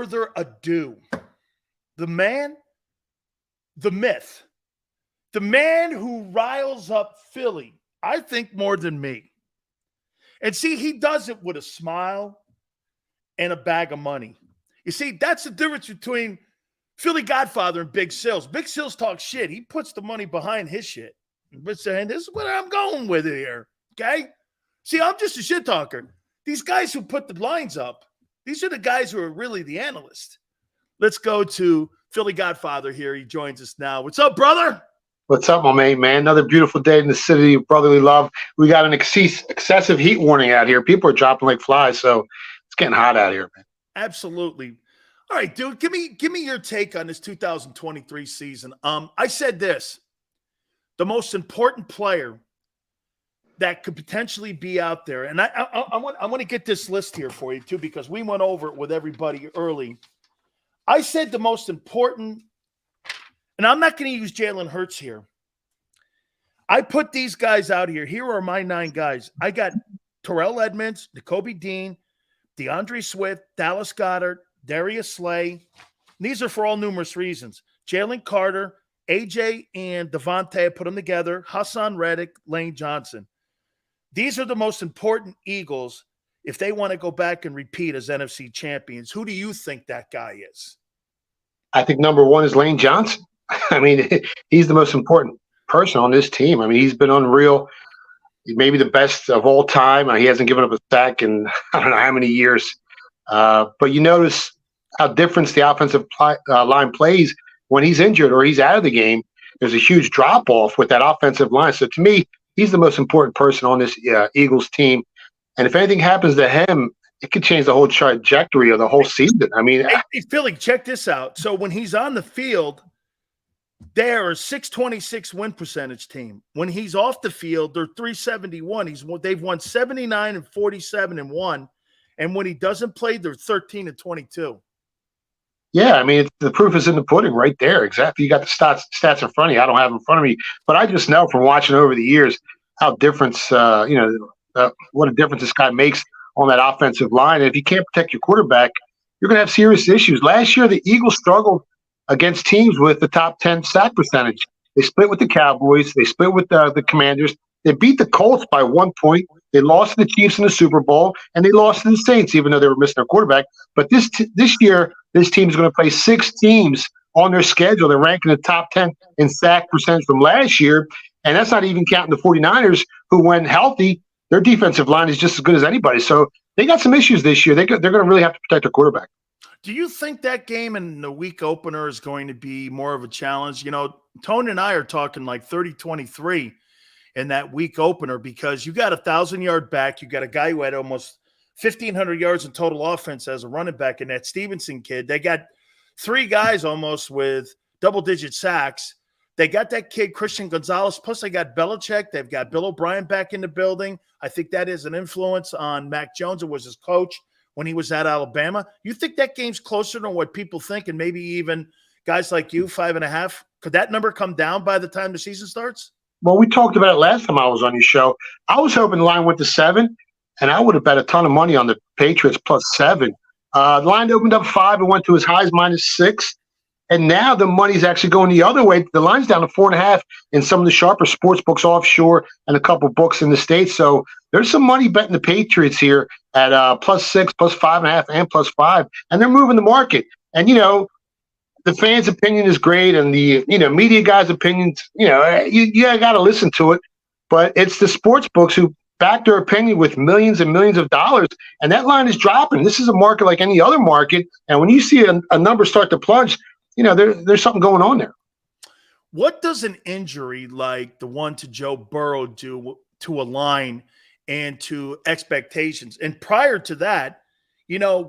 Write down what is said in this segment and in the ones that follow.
further ado, the man, the myth, the man who riles up Philly, I think more than me. And see, he does it with a smile and a bag of money. You see, that's the difference between Philly Godfather and Big Sills. Big Sills talks shit. He puts the money behind his shit. But saying, this is what I'm going with here, okay? See, I'm just a shit talker. These guys who put the lines up, these are the guys who are really the analysts. Let's go to Philly Godfather here. He joins us now. What's up, brother? What's up, my man? Another beautiful day in the city of brotherly love. We got an excessive heat warning out here. People are dropping like flies, so it's getting hot out here, man. Absolutely. All right, dude, give me your take on this 2023 season. I said this, the most important player that could potentially be out there, and I want to get this list here for you too, because we went over it with everybody early. I said the most important, and I'm not going to use Jalen Hurts here. I put these guys out here. Here are my 9 guys. I got Terrell Edmonds, Nakobe Dean, DeAndre Swift, Dallas Goedert, Darius Slay. These are for all numerous reasons. Jalen Carter, AJ and Devontae, I put them together. Hassan Reddick, Lane Johnson. These are the most important Eagles if they want to go back and repeat as NFC champions. Who do you think that guy is? I think number 1 is Lane Johnson. I mean, he's the most important person on this team. I mean, he's been unreal. He's maybe the best of all time. He hasn't given up a sack in I don't know how many years. But you notice how different the offensive line plays when he's injured or he's out of the game. There's a huge drop-off with that offensive line. So to me, he's the most important person on this Eagles team. And if anything happens to him, it could change the whole trajectory of the whole season. I mean, hey, Philly, check this out. So when he's on the field, they're a 626 win percentage team. When he's off the field, they're 371. They've won 79 and 47 and 1. And when he doesn't play, they're 13 and 22. Yeah, I mean, the proof is in the pudding right there. Exactly. You got the stats in front of you. I don't have them in front of me, but I just know from watching over the years how difference, what a difference this guy makes on that offensive line. And if you can't protect your quarterback, you're going to have serious issues. Last year, the Eagles struggled against teams with the top 10 sack percentage. They split with the Cowboys. They split with the Commanders. They beat the Colts by 1 point. They lost to the Chiefs in the Super Bowl, and they lost to the Saints, even though they were missing their quarterback. But this year, this team is going to play 6 teams on their schedule. They're ranking the top 10 in sack percentage from last year, and that's not even counting the 49ers, who, when healthy, their defensive line is just as good as anybody. So they got some issues this year. They're going to really have to protect their quarterback. Do you think that game in the week opener is going to be more of a challenge? You know, Tony and I are talking like 30-23 in that week opener, because you got a 1,000-yard back. You got a guy who had almost 1,500 yards in total offense as a running back, and that Stevenson kid. They got 3 guys almost with double-digit sacks. They got that kid, Christian Gonzalez, plus they got Belichick. They've got Bill O'Brien back in the building. I think that is an influence on Mac Jones, who was his coach when he was at Alabama. You think that game's closer than what people think, and maybe even guys like you, 5.5? Could that number come down by the time the season starts? Well, we talked about it last time I was on your show. I was hoping the line went to 7, and I would have bet a ton of money on the Patriots plus 7. The line opened up 5 and went to as high as -6. And now the money's actually going the other way. The line's down to 4.5 in some of the sharper sports books offshore and a couple books in the States. So there's some money betting the Patriots here at +6, +5.5, and +5. And they're moving the market. And, you know, the fans' opinion is great, and the media guys' opinions, you got to listen to it. But it's the sports books who back their opinion with millions and millions of dollars, and that line is dropping. This is a market like any other market, and when you see a number start to plunge, there's something going on there. What does an injury like the one to Joe Burrow do to a line and to expectations? And prior to that,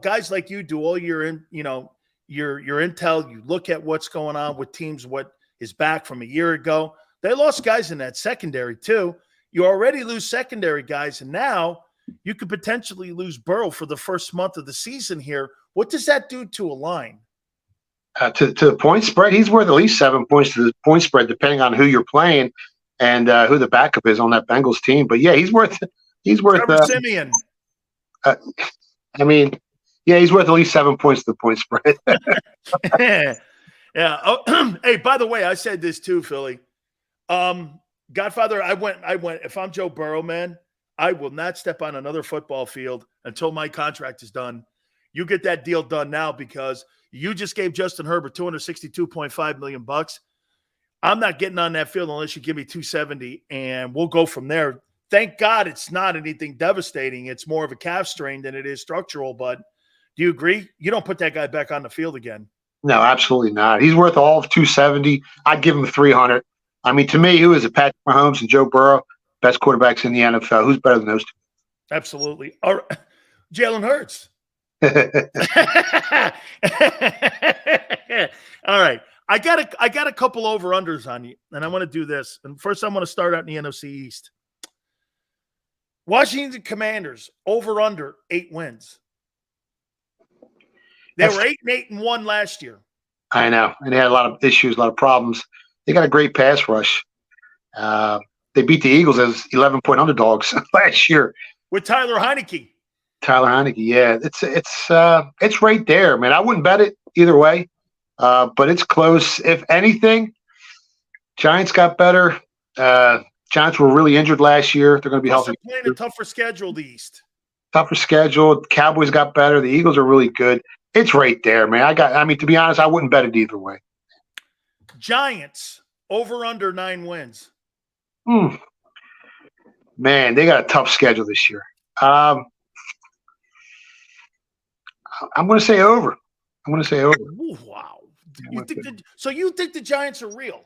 guys like you do all your intel, you look at what's going on with teams, what is back from a year ago. They lost guys in that secondary too. You already lose secondary guys, and now you could potentially lose Burrow for the first month of the season here. What does that do to a line? To the point spread, he's worth at least 7 points to the point spread, depending on who you're playing and who the backup is on that Bengals team. But yeah, he's worth. Trevor Siemian. I mean, Yeah, he's worth at least 7 points to the point spread. Yeah. Oh, hey, by the way, I said this too, Philly. Godfather, I went. If I'm Joe Burrow, man, I will not step on another football field until my contract is done. You get that deal done now because you just gave Justin Herbert $262.5 million. I'm not getting on that field unless you give me 270, and we'll go from there. Thank God it's not anything devastating. It's more of a calf strain than it is structural. But do you agree? You don't put that guy back on the field again. No, absolutely not. He's worth all of 270. I'd give him 300. I mean, to me, who is it? Patrick Mahomes and Joe Burrow, best quarterbacks in the NFL. Who's better than those two? Absolutely. All right. Jalen Hurts. All right. I got a couple over-unders on you, and I want to do this. And first, I want to start out in the NFC East. Washington Commanders, over-under 8 wins. They were 8-1 last year. I know. And they had a lot of issues, a lot of problems. They got a great pass rush. They beat the Eagles as 11-point underdogs last year. With Tyler Heineke. Yeah. It's right there, man. I wouldn't bet it either way, but it's close. If anything, Giants got better. Giants were really injured last year. They're going to be healthy. They're playing a tougher schedule, the East. Tougher schedule. Cowboys got better. The Eagles are really good. It's right there, man. To be honest, I wouldn't bet it either way. Giants, over under 9 wins. Man, they got a tough schedule this year. I'm going to say over. Ooh, wow. So you think the Giants are real?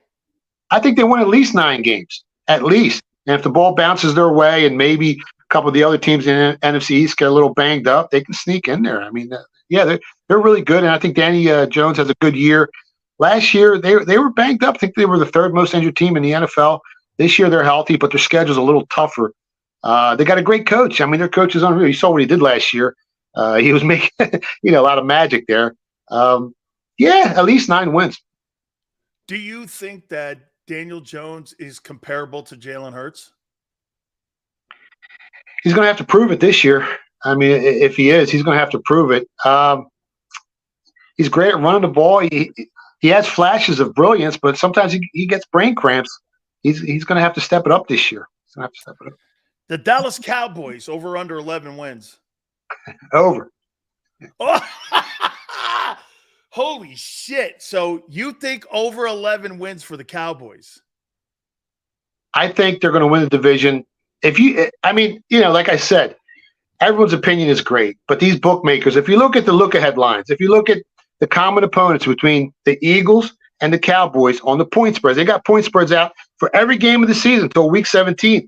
I think they win at least 9 games, at least. And if the ball bounces their way and maybe a couple of the other teams in the NFC East get a little banged up, they can sneak in there. I mean, they're really good, and I think Danny Jones has a good year. Last year, they were banged up. I think they were the 3rd most injured team in the NFL. This year, they're healthy, but their schedule's a little tougher. They got a great coach. I mean, their coach is unreal. You saw what he did last year. He was making a lot of magic there. At least 9 wins. Do you think that Daniel Jones is comparable to Jalen Hurts? He's going to have to prove it this year. I mean, if he is, he's going to have to prove it. He's great at running the ball. He has flashes of brilliance, but sometimes he gets brain cramps. He's going to have to step it up this year. He's going to have to step it up. The Dallas Cowboys, over under 11 wins. Over. Oh, holy shit. So you think over 11 wins for the Cowboys? I think they're going to win the division. Like I said, everyone's opinion is great, but these bookmakers, if you look at the look-ahead lines, if you look at the common opponents between the Eagles and the Cowboys on the point spreads, they got point spreads out for every game of the season until week 17,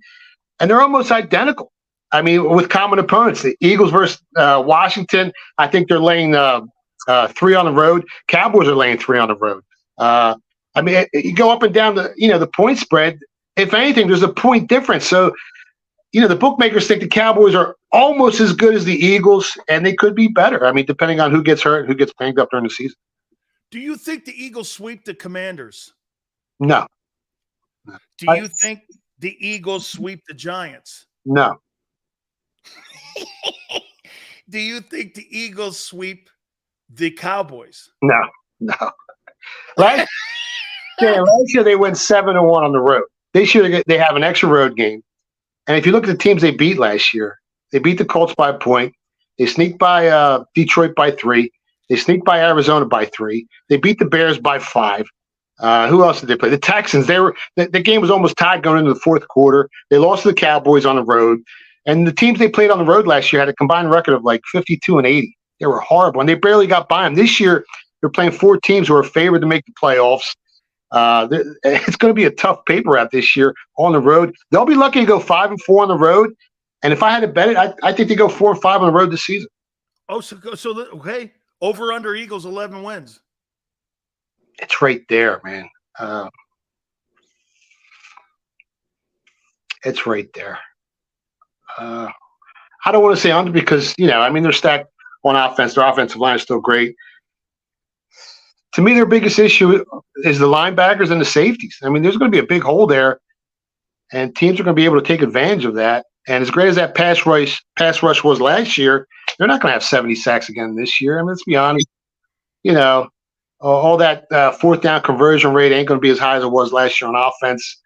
and they're almost identical. I mean, with common opponents, the Eagles versus Washington, I think they're laying 3 on the road. Cowboys are laying 3 on the road. You go up and down the point spread. If anything, there's a point difference. So, the bookmakers think the Cowboys are almost as good as the Eagles, and they could be better. I mean, depending on who gets hurt and who gets banged up during the season. Do you think the Eagles sweep the Commanders? No. Do you think the Eagles sweep the Giants? No. Do you think the Eagles sweep the Cowboys? No. Last year they went 7-1 on the road. This year they have an extra road game. And if you look at the teams they beat last year, they beat the Colts by a point. They sneaked by Detroit by 3. They sneaked by Arizona by 3. They beat the Bears by 5. Who else did they play? The Texans. The game was almost tied going into the 4th quarter. They lost to the Cowboys on the road. And the teams they played on the road last year had a combined record of like 52-80. They were horrible, and they barely got by them. This year, they're playing 4 teams who are favored to make the playoffs. It's going to be a tough paper out this year on the road. They'll be lucky to go 5-4 on the road. And if I had to bet it, I think they go 4-5 on the road this season. Oh, okay. Over under Eagles 11 wins. It's right there, man. It's right there. I don't want to say under because, they're stacked on offense. Their offensive line is still great. To me, their biggest issue is the linebackers and the safeties. I mean, there's going to be a big hole there, and teams are going to be able to take advantage of that. And as great as that pass rush was last year, they're not going to have 70 sacks again this year. I mean, let's be honest. All that fourth down conversion rate ain't going to be as high as it was last year on offense.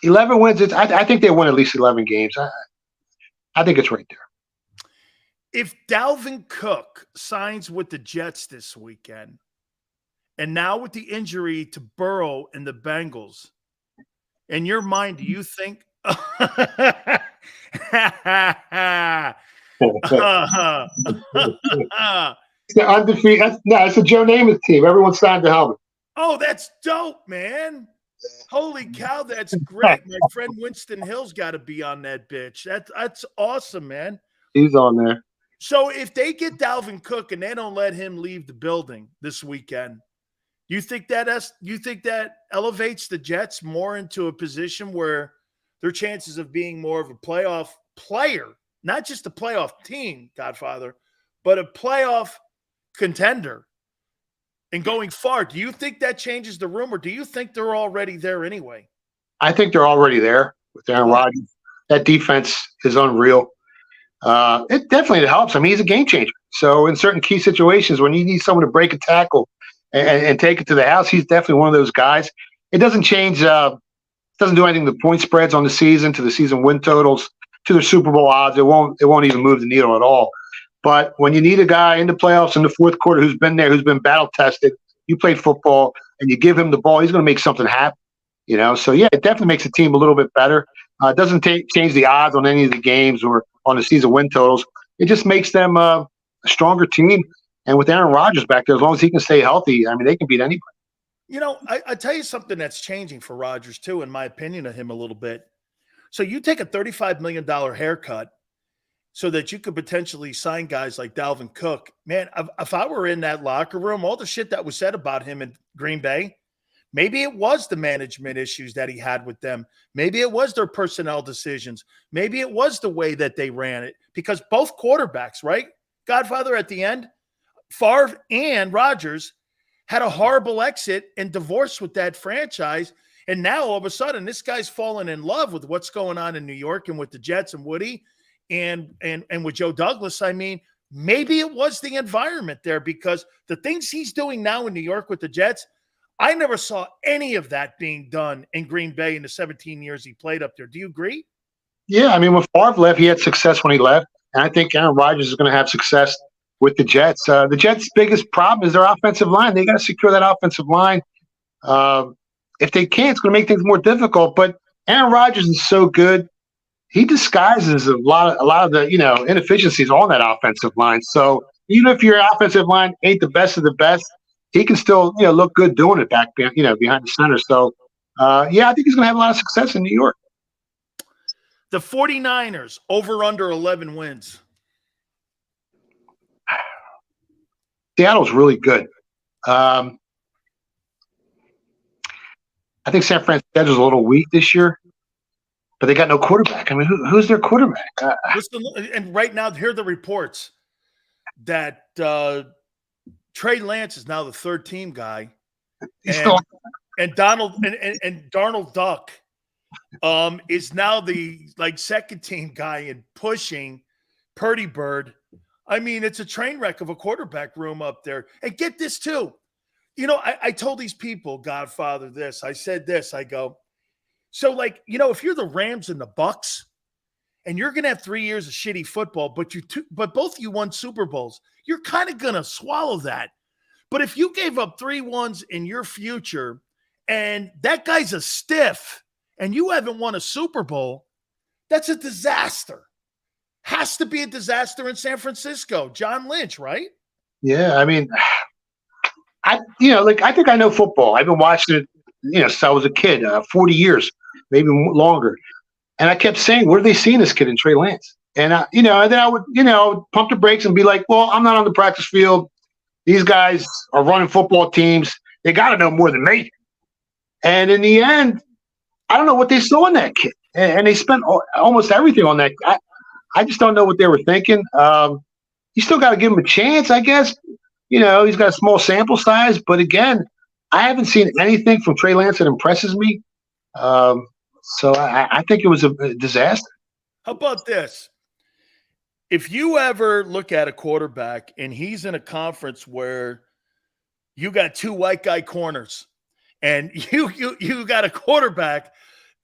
11 wins. I think they win at least 11 games. I think it's right there. If Dalvin Cook signs with the Jets this weekend, and now with the injury to Burrow and the Bengals, in your mind, do you think It's the undefeated. It's a Joe Namath team. Everyone signed the helmet. Oh, that's dope, man. Holy cow, that's great. My friend Winston Hill's got to be on that bitch. That's awesome, man. He's on there. So if they get Dalvin Cook and they don't let him leave the building this weekend, you think that elevates the Jets more into a position where their chances of being more of a playoff player, not just a playoff team, Godfather, but a playoff contender and going far? Do you think that changes the room, or do you think they're already there anyway? I think they're already there with Aaron Rodgers. That defense is unreal. It definitely helps. I mean, he's a game changer. So in certain key situations, when you need someone to break a tackle and take it to the house, he's definitely one of those guys. It doesn't change. Doesn't do anything to the point spreads on the season, to the season win totals, to the Super Bowl odds. It won't even move the needle at all. But when you need a guy in the playoffs in the fourth quarter who's been there, who's been battle tested, you played football, and you give him the ball, he's going to make something happen. So yeah, it definitely makes the team a little bit better. It doesn't change the odds on any of the games or on the season win totals. It just makes them a stronger team. And with Aaron Rodgers back there, as long as he can stay healthy, I mean, they can beat anybody. I tell you something that's changing for Rodgers too, in my opinion of him a little bit. So you take a $35 million haircut so that you could potentially sign guys like Dalvin Cook. Man, if I were in that locker room, all the shit that was said about him in Green Bay, maybe it was the management issues that he had with them. Maybe it was their personnel decisions. Maybe it was the way that they ran it, because both quarterbacks, right? Godfather at the end, Favre and Rodgers had a horrible exit and divorce with that franchise. And now all of a sudden, this guy's fallen in love with what's going on in New York and with the Jets and Woody and with Joe Douglas. I mean, maybe it was the environment there, because the things he's doing now in New York with the Jets, I never saw any of that being done in Green Bay in the 17 years he played up there. Do you agree? Yeah, I mean, when Favre left, he had success when he left. And I think Aaron Rodgers is going to have success with the Jets. The Jets' biggest problem is their offensive line. They got to secure that offensive line. If they can't, it's going to make things more difficult. But Aaron Rodgers is so good. He disguises a lot of the inefficiencies on that offensive line. So even if your offensive line ain't the best of the best, he can still look good doing it back behind the center. So I think he's going to have a lot of success in New York. The 49ers over under 11 wins. Seattle's really good. I think San Francisco's a little weak this year, but they got no quarterback. I mean, who's their quarterback? And right now, here are the reports that Trey Lance is now the third team guy, and Darnold Duck is now the second team guy and pushing Purdy Bird. I mean, it's a train wreck of a quarterback room up there. And get this too. I told these people, Godfather, this. I said this. I go, so if you're the Rams and the Bucks, and you're going to have 3 years of shitty football, but both of you won Super Bowls, you're kind of going to swallow that. But if you gave up 3 wins in your future, and that guy's a stiff, and you haven't won a Super Bowl, that's a disaster. Has to be a disaster in San Francisco. John Lynch, right? Yeah, I mean, I think I know football. I've been watching it, since I was a kid, 40 years, maybe longer. And I kept saying, "What are they seeing this kid in Trey Lance?" And and then I would, pump the brakes and be like, "Well, I'm not on the practice field. These guys are running football teams. They got to know more than me." And in the end, I don't know what they saw in that kid, and they spent almost everything on that. I just don't know what they were thinking. You still got to give him a chance, I guess. He's got a small sample size, but again, I haven't seen anything from Trey Lance that impresses me. So I think it was a disaster. How about this? If you ever look at a quarterback and he's in a conference where you got two white guy corners and you got a quarterback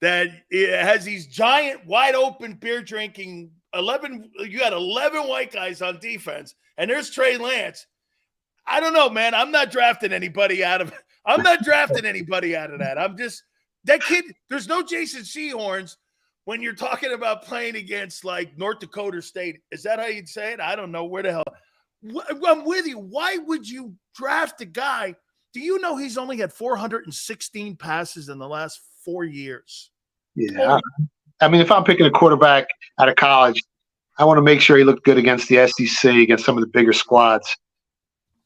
that has these giant wide open beer drinking 11, you got 11 white guys on defense, and there's Trey Lance. I don't know, man. I'm not drafting anybody out of that. I'm just that kid. There's no Jason Sehorns when you're talking about playing against like North Dakota State. Is that how you'd say it? I don't know where the hell. I'm with you. Why would you draft a guy? Do you know he's only had 416 passes in the last 4 years? Yeah. I mean, if I'm picking a quarterback out of college, I want to make sure he looked good against the SEC, against some of the bigger squads.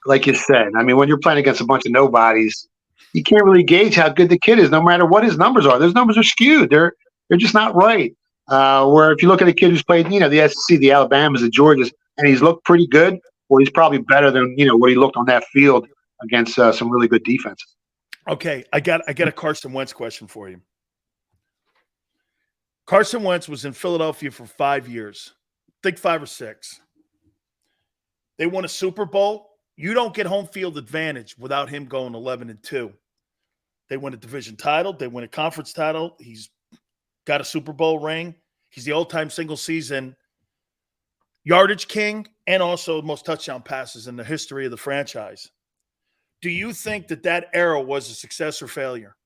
Like you said, I mean, when you're playing against a bunch of nobodies, you can't really gauge how good the kid is, no matter what his numbers are. Those numbers are skewed. They're just not right. Where if you look at a kid who's played, the SEC, the Alabamas, the Georgias, and he's looked pretty good, well, he's probably better than what he looked on that field against some really good defenses. Okay, I got a Carson Wentz question for you. Carson Wentz was in Philadelphia for 5 years. I think 5 or 6. They won a Super Bowl. You don't get home field advantage without him going 11-2. They win a division title. They win a conference title. He's got a Super Bowl ring. He's the all-time single-season yardage king and also most touchdown passes in the history of the franchise. Do you think that era was a success or failure?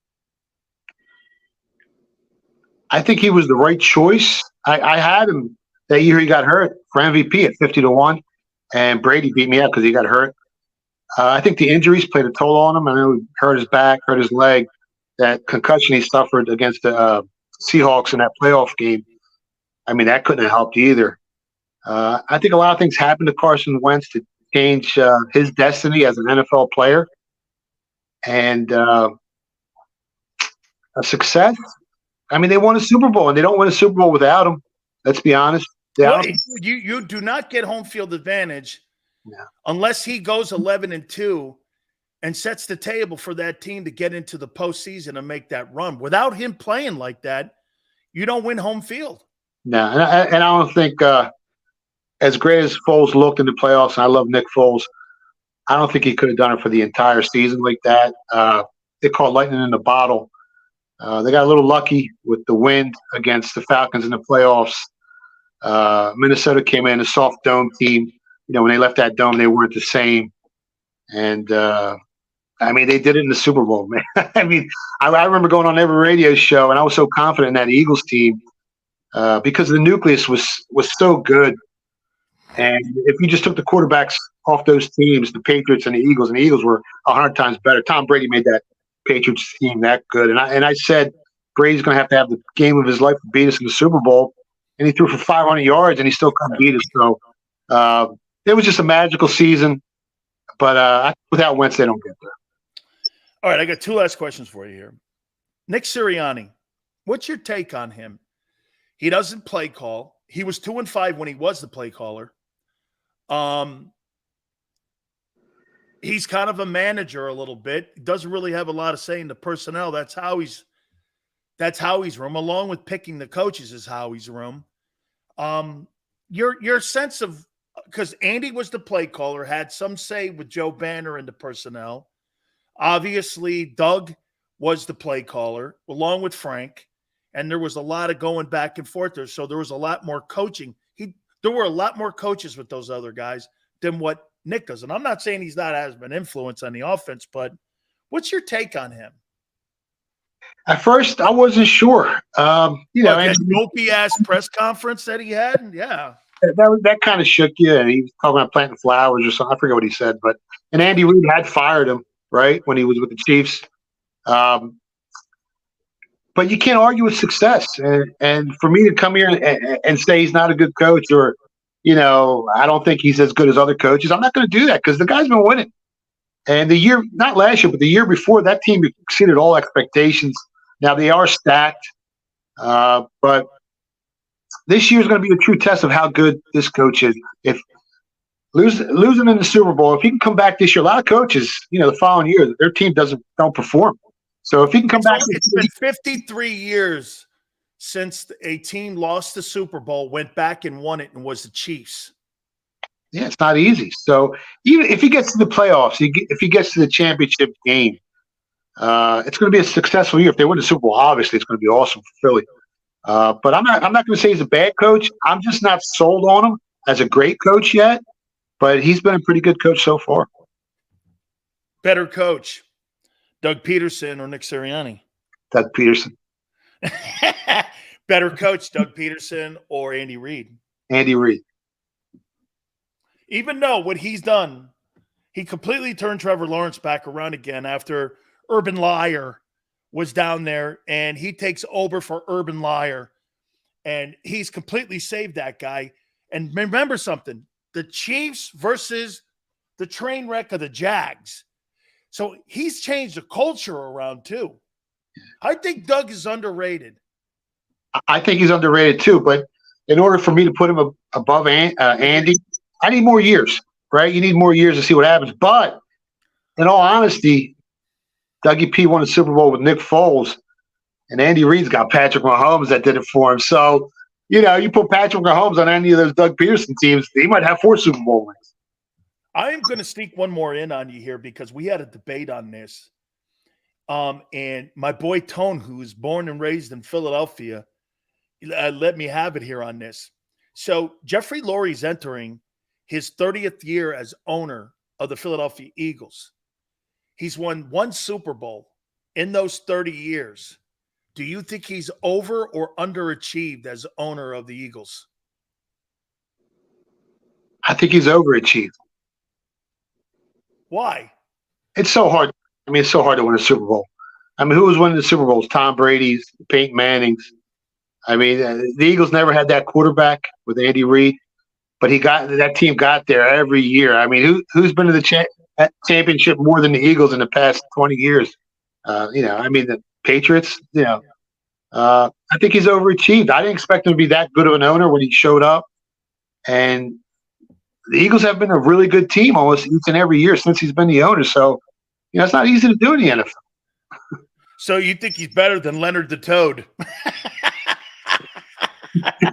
I think he was the right choice. I had him that year he got hurt for MVP at 50-1, and Brady beat me out because he got hurt. I think the injuries played a toll on him. I know he hurt his back, hurt his leg. That concussion he suffered against the Seahawks in that playoff game, I mean, that couldn't have helped either. I think a lot of things happened to Carson Wentz to change his destiny as an NFL player. And a success. I mean, they won a Super Bowl, and they don't win a Super Bowl without him. Let's be honest. Well, you do not get home field advantage unless he goes 11-2 and sets the table for that team to get into the postseason and make that run. Without him playing like that, you don't win home field. No, and I don't think as great as Foles looked in the playoffs, and I love Nick Foles, I don't think he could have done it for the entire season like that. They call lightning in the bottle. They got a little lucky with the wind against the Falcons in the playoffs. Minnesota came in a soft dome team. When they left that dome, they weren't the same. And, I mean, they did it in the Super Bowl, man. I mean, I remember going on every radio show, and I was so confident in that Eagles team because the nucleus was so good. And if you just took the quarterbacks off those teams, the Patriots and the Eagles were 100 times better. Tom Brady made that Patriots team that good. And I said Brady's going to have the game of his life to beat us in the Super Bowl. And he threw for 500 yards, and he still couldn't beat us. So it was just a magical season. But without Wentz, they don't get there. All right, I got 2 last questions for you here. Nick Sirianni, what's your take on him? He doesn't play call. He was 2-5 when he was the play caller. He's kind of a manager a little bit. He doesn't really have a lot of say in the personnel. That's Howie's room, along with picking the coaches is Howie's room. Your sense of, because Andy was the play caller, had some say with Joe Banner and the personnel. Obviously, Doug was the play caller, along with Frank, and there was a lot of going back and forth there. So there was a lot more coaching. There were a lot more coaches with those other guys than what Nick does. And I'm not saying he's not as an influence on the offense, but what's your take on him? At first, I wasn't sure. That dopey-ass press conference that he had, yeah. That kind of shook you. And he was talking about planting flowers or something. I forget what he said. And Andy Reid had fired him, right, when he was with the Chiefs. But you can't argue with success. And for me to come here and say he's not a good coach or, I don't think he's as good as other coaches, I'm not going to do that because the guy's been winning. And the year, not last year, but the year before, that team exceeded all expectations. Now, they are stacked. But this year is going to be a true test of how good this coach is. If losing in the Super Bowl, if he can come back this year, a lot of coaches, the following year, their team don't perform. So if he can come back, it's been 53 years since a team lost the Super Bowl, went back and won it, and was the Chiefs. Yeah, it's not easy. So even if he gets to the playoffs, if he gets to the championship game, it's going to be a successful year. If they win the Super Bowl, obviously it's going to be awesome for Philly. But I'm not going to say he's a bad coach. I'm just not sold on him as a great coach yet. But he's been a pretty good coach so far. Better coach, Doug Peterson or Nick Sirianni? Doug Peterson. Better coach, Doug Peterson or Andy Reid? Andy Reid. Even though what he's done, he completely turned Trevor Lawrence back around again after Urban Liar was down there, and he takes over for Urban Liar, and he's completely saved that guy. And remember something, the Chiefs versus the train wreck of the Jags. So he's changed the culture around too. I think Doug is underrated. I think he's underrated too, but in order for me to put him above Andy, I need more years, right? You need more years to see what happens. But in all honesty, Dougie P won the Super Bowl with Nick Foles, and Andy Reid's got Patrick Mahomes that did it for him. So, you put Patrick Mahomes on any of those Doug Peterson teams, he might have 4 Super Bowl wins. I am going to sneak one more in on you here because we had a debate on this. And my boy Tone, who was born and raised in Philadelphia, let me have it here on this. So Jeffrey Lurie's entering his 30th year as owner of the Philadelphia Eagles. He's won 1 Super Bowl in those 30 years. Do you think he's over or underachieved as owner of the Eagles? I think he's overachieved. Why? It's so hard. I mean, it's so hard to win a Super Bowl. I mean, who was winning the Super Bowls? Tom Brady's, Peyton Manning's. I mean, the Eagles never had that quarterback with Andy Reid, but that team got there every year. I mean, who's been to the championship more than the Eagles in the past 20 years? I mean, the Patriots, I think he's overachieved. I didn't expect him to be that good of an owner when he showed up. And the Eagles have been a really good team almost each and every year since he's been the owner. So, it's not easy to do in the NFL. So you think he's better than Leonard the Toad?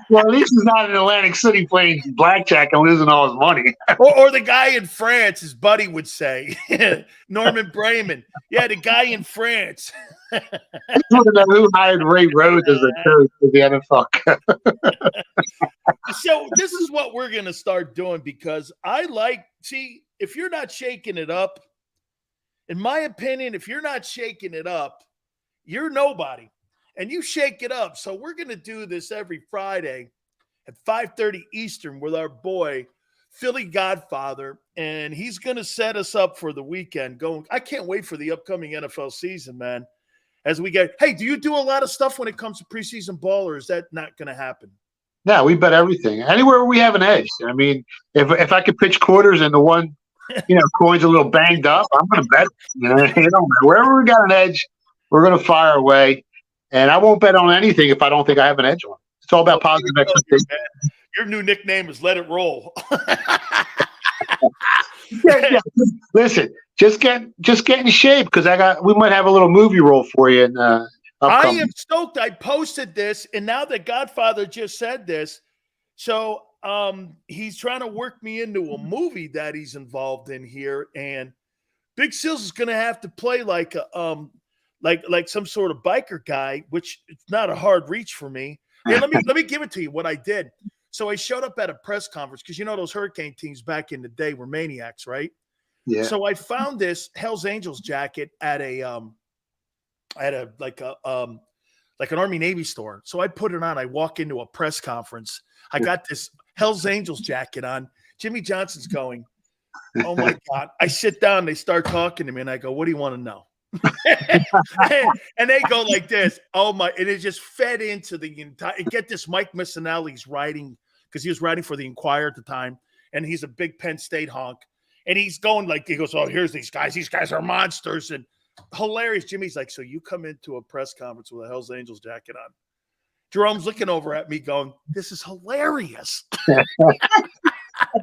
Well, at least he's not in Atlantic City playing blackjack and losing all his money. or the guy in France, his buddy would say, Norman Brayman. Yeah, the guy in France. I want to know who hired Ray Rhodes as a coach for the NFL. So this is what we're going to start doing because if you're not shaking it up, in my opinion, if you're not shaking it up, you're nobody. And you shake it up. So we're going to do this every Friday at 5:30 Eastern with our boy, Philly Godfather. And he's going to set us up for the weekend. I can't wait for the upcoming NFL season, man. As we get, hey, do you do a lot of stuff when it comes to preseason ball, or is that not going to happen? No, we bet everything. Anywhere we have an edge. I mean, if I could pitch quarters and the one, coin's a little banged up, I'm going to bet. Wherever we got an edge, we're going to fire away. And I won't bet on anything if I don't think I have an edge on. It's all about positive expectations. Your new nickname is Let It Roll. yeah. Listen, just get in shape because we might have a little movie role for you. I am stoked. I posted this, and now that Godfather just said this, so he's trying to work me into a movie that he's involved in here, and Big Seals is going to have to play like a like some sort of biker guy, which it's not a hard reach for me. Hey, let me give it to you what I did. So I showed up at a press conference because those Hurricane teams back in the day were maniacs, right? Yeah. So I found this Hell's Angels jacket at an Army Navy store. So I put it on. I walk into a press conference. I got this Hell's Angels jacket on. Jimmy Johnson's going, oh my God. I sit down. They start talking to me, and I go, what do you want to know? And they go like this. Oh my! And it just fed into the entire. Get this, Mike Missinelli's writing because he was writing for the Inquirer at the time, and he's a big Penn State honk. And he's going like he goes, "Oh, here's these guys. These guys are monsters." And hilarious. Jimmy's like, "So you come into a press conference with a Hell's Angels jacket on?" Jerome's looking over at me, going, "This is hilarious." That's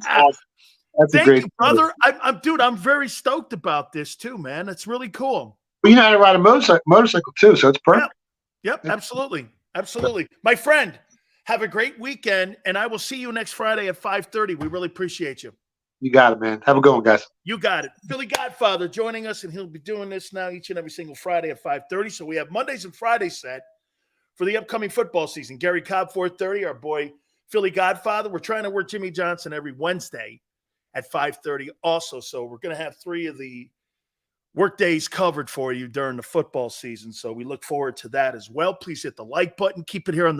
awesome. That's Thank a great you, brother. I'm very stoked about this too, man. It's really cool. Well, you know how to ride a motorcycle too, so it's perfect. Yep, absolutely. Absolutely. My friend, have a great weekend, and I will see you next Friday at 5:30. We really appreciate you. You got it, man. Have a good one, guys. You got it. Philly Godfather joining us, and he'll be doing this now each and every single Friday at 5:30. So we have Mondays and Fridays set for the upcoming football season. Gary Cobb, 4:30, our boy Philly Godfather. We're trying to work Jimmy Johnson every Wednesday at 5:30 also. So we're going to have 3 of the work days covered for you during the football season. So we look forward to that as well. Please hit the like button. Keep it here on the